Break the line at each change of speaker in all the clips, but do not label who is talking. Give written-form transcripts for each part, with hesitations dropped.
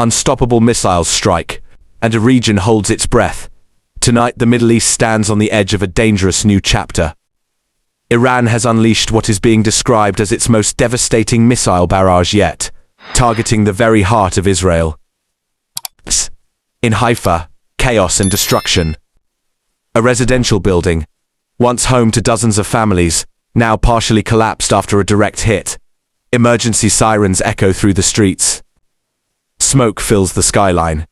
Unstoppable missiles strike, and a region holds its breath. Tonight, the Middle East stands on the edge of a dangerous new chapter. Iran has unleashed what is being described as its most devastating missile barrage yet, targeting the very heart of Israel. In Haifa, chaos and destruction. A residential building, once home to dozens of families, now partially collapsed after a direct hit. Emergency sirens echo through the streets. Smoke fills the skyline.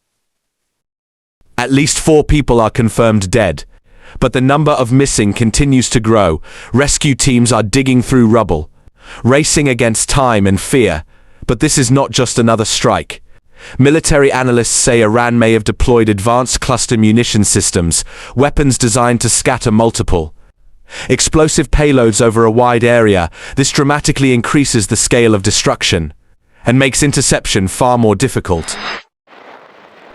At least 4 people are confirmed dead, but the number of missing continues to grow. Rescue teams are digging through rubble, racing against time and fear. But this is not just another strike. Military analysts say Iran may have deployed advanced cluster munition systems, weapons designed to scatter multiple explosive payloads over a wide area. This dramatically increases the scale of destruction and makes interception far more difficult.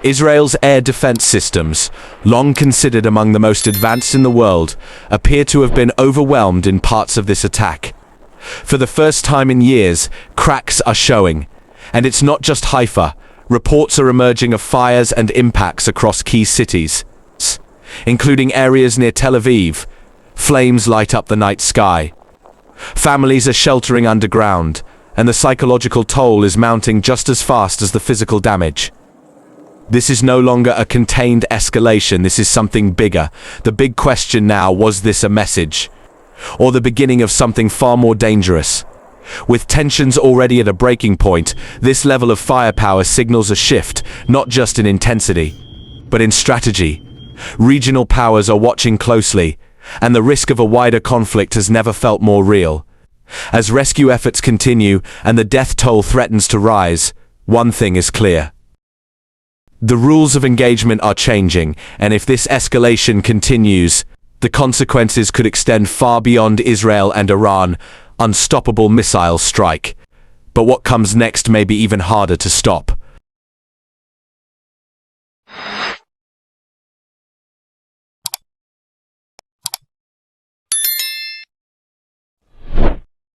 Israel's air defense systems, long considered among the most advanced in the world, appear to have been overwhelmed in parts of this attack. For the first time in years, cracks are showing. And it's not just Haifa. Reports are emerging of fires and impacts across key cities, including areas near Tel Aviv. Flames light up the night sky. Families are sheltering underground, and the psychological toll is mounting just as fast as the physical damage. This is no longer a contained escalation, this is something bigger. The big question now, was this a message? Or the beginning of something far more dangerous? With tensions already at a breaking point, this level of firepower signals a shift, not just in intensity, but in strategy. Regional powers are watching closely, and the risk of a wider conflict has never felt more real. As rescue efforts continue and the death toll threatens to rise, one thing is clear. The rules of engagement are changing, and if this escalation continues, the consequences could extend far beyond Israel and Iran. Unstoppable missile strike. But what comes next may be even harder to stop.